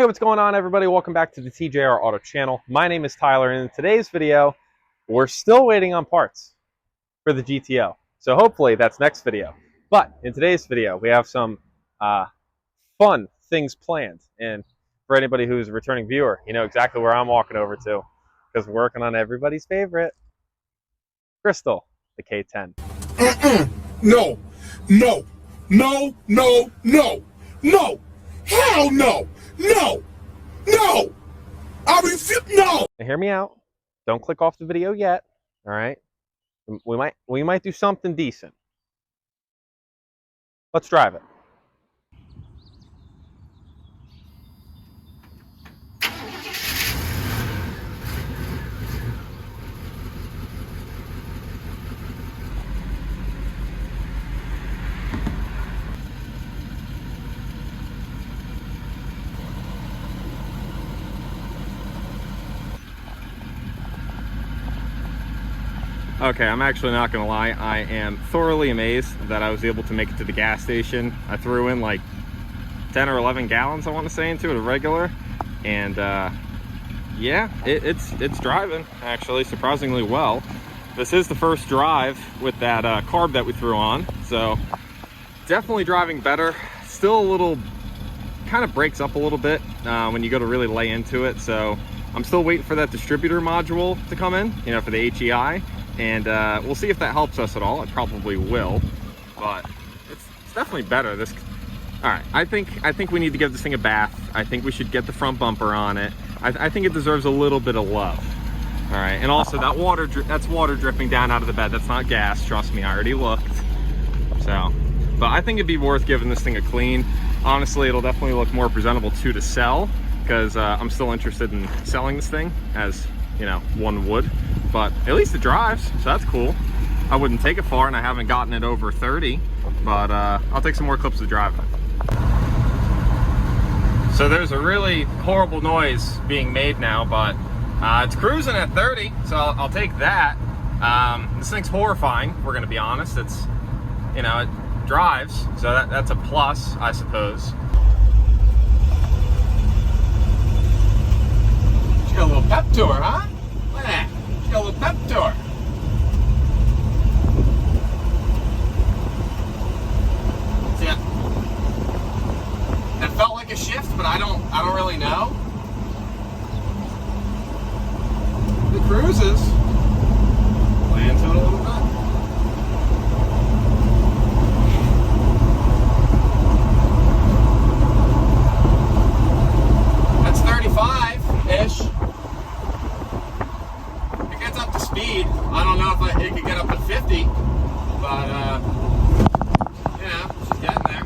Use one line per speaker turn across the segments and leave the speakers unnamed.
what's going on, everybody? Welcome back to the TJR Auto channel. My name is Tyler, and in today's video, we're still waiting on parts for the GTO. So hopefully that's next video. But in today's video, we have some fun things planned. And for anybody who's a returning viewer, you know exactly where I'm walking over to, because we're working on everybody's favorite, Crystal, the K10.
No, no, no, no, no, no, hell no, no, no, I refuse, no.
Now hear me out. Don't click off the video yet. All right. We might do something decent. Let's drive it. Okay, I'm actually not gonna lie. I am thoroughly amazed that I was able to make it to the gas station. I threw in like 10 or 11 gallons, I want to say, into it, a regular, and yeah, it's driving actually surprisingly well. This is the first drive with that carb that we threw on, so definitely driving better. Still a little, kind of breaks up a little bit when you go to really lay into it, so I'm still waiting for that distributor module to come in, you know, for the HEI. And we'll see if that helps us at all. It probably will, but it's definitely better. All right, I think we need to give this thing a bath. I think we should get the front bumper on it. I think it deserves a little bit of love. All right, and also that that's water dripping down out of the bed. That's not gas, trust me, I already looked. So, but I think it'd be worth giving this thing a clean. Honestly, it'll definitely look more presentable too to sell, because I'm still interested in selling this thing, as you know, one would, but at least it drives, so that's cool. I wouldn't take it far, and I haven't gotten it over 30, but I'll take some more clips of driving. So there's a really horrible noise being made now, but it's cruising at 30, so I'll take that. This thing's horrifying, we're gonna be honest. It's, you know, it drives, so that's a plus, I suppose.
She got a little pep to her, huh? Look at that. She got a little pep to her. See, that felt like a shift, but I don't really know. The cruises. Play into it a little bit. That's 35-ish. Speed. I don't know if it could get up to 50, but you know, she's getting there.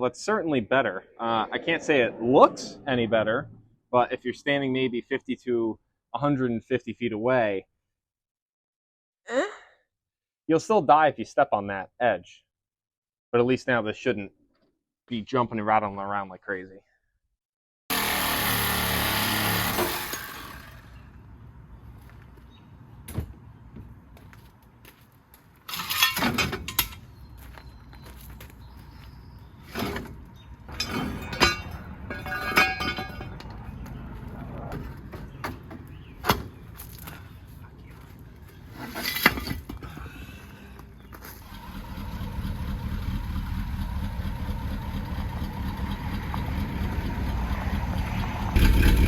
that's certainly better. I can't say it looks any better, but if you're standing maybe 50 to 150 feet away, you'll still die if you step on that edge. But at least now this shouldn't be jumping and rattling around like crazy.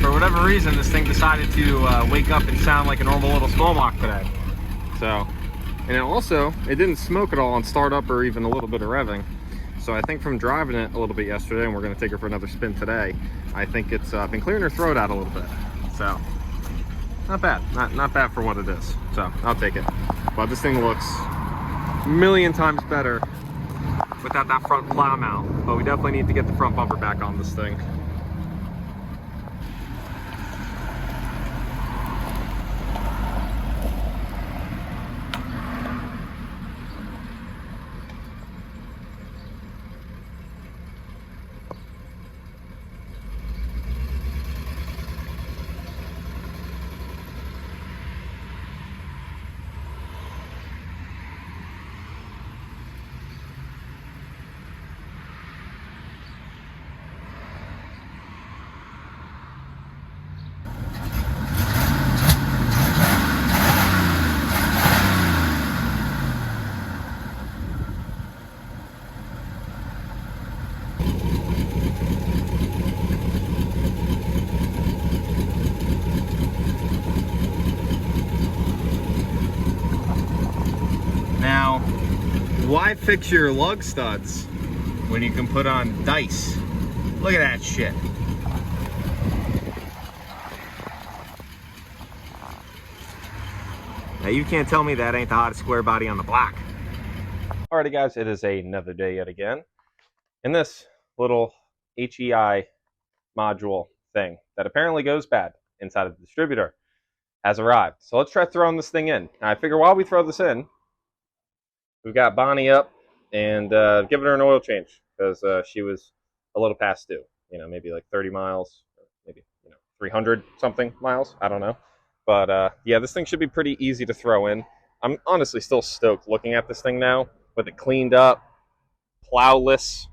For whatever reason, this thing decided to wake up and sound like a normal little small mock today. So, and it didn't smoke at all on startup or even a little bit of revving. So I think from driving it a little bit yesterday, and we're going to take her for another spin today, I think it's been clearing her throat out a little bit. So, not bad. Not bad for what it is. So, I'll take it. But this thing looks a million times better without that front plow mount. But we definitely need to get the front bumper back on this thing. Now, why fix your lug studs when you can put on dice? Look at that shit. Now you can't tell me that ain't the hottest square body on the block. Alrighty guys, it is another day yet again. And this little HEI module thing that apparently goes bad inside of the distributor has arrived. So let's try throwing this thing in. Now I figure while we throw this in, we've got Bonnie up and giving her an oil change because she was a little past due. You know, maybe like 30 miles, maybe 300 something miles. I don't know. But yeah, this thing should be pretty easy to throw in. I'm honestly still stoked looking at this thing now with it cleaned up, plowless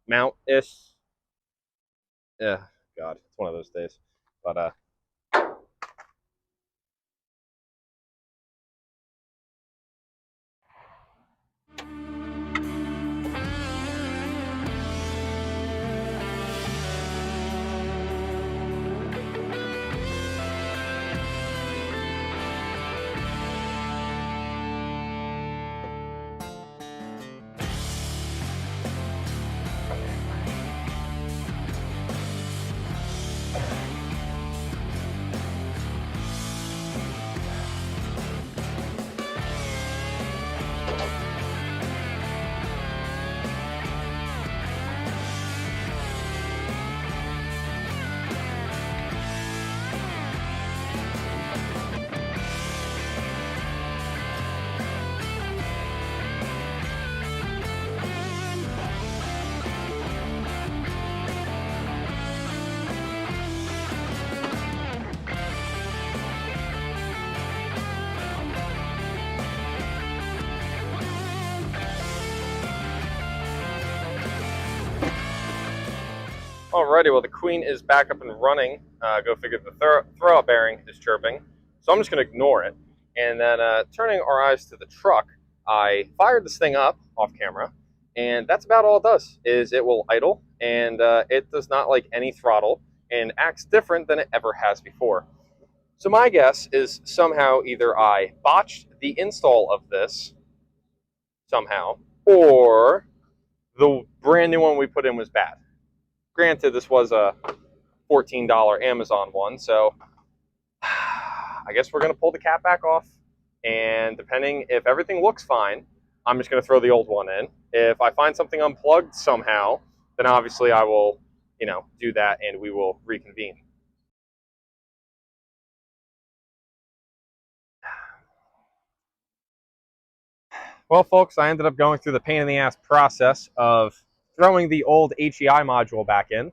mount-ish. Yeah, God, it's one of those days. But alrighty, well the Queen is back up and running. Go figure, the throwout bearing is chirping. So I'm just going to ignore it. And then turning our eyes to the truck, I fired this thing up off camera. And that's about all it does, is it will idle. And it does not like any throttle and acts different than it ever has before. So my guess is somehow either I botched the install of this somehow, or the brand new one we put in was bad. Granted, this was a $14 Amazon one, so I guess we're going to pull the cap back off, and depending if everything looks fine, I'm just going to throw the old one in. If I find something unplugged somehow, then obviously I will, do that and we will reconvene. Well, folks, I ended up going through the pain in the ass process of throwing the old HEI module back in,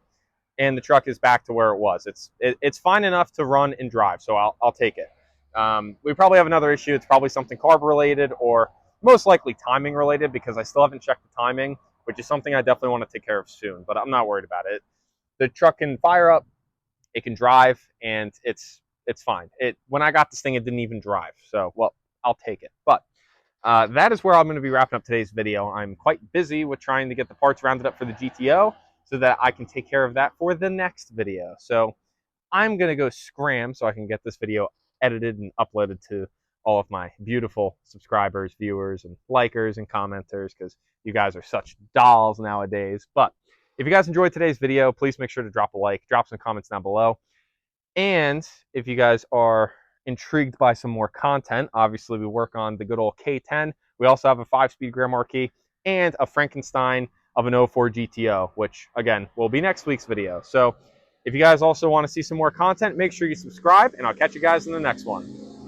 and the truck is back to where it was. It's fine enough to run and drive, so I'll take it. We probably have another issue. It's probably something carb related or most likely timing related, because I still haven't checked the timing, which is something I definitely want to take care of soon, but I'm not worried about it. The truck can fire up, it can drive, and it's fine. When I got this thing, it didn't even drive, so well, I'll take it. But that is where I'm going to be wrapping up today's video. I'm quite busy with trying to get the parts rounded up for the GTO so that I can take care of that for the next video. So I'm going to go scram so I can get this video edited and uploaded to all of my beautiful subscribers, viewers, and likers and commenters, because you guys are such dolls nowadays. But if you guys enjoyed today's video, please make sure to drop a like, drop some comments down below. And if you guys are intrigued by some more content, obviously we work on the good old K10. We also have a 5-speed Grand Marquis and a Frankenstein of an 04 GTO, which again will be next week's video. So if you guys also want to see some more content, make sure you subscribe, and I'll catch you guys in the next one.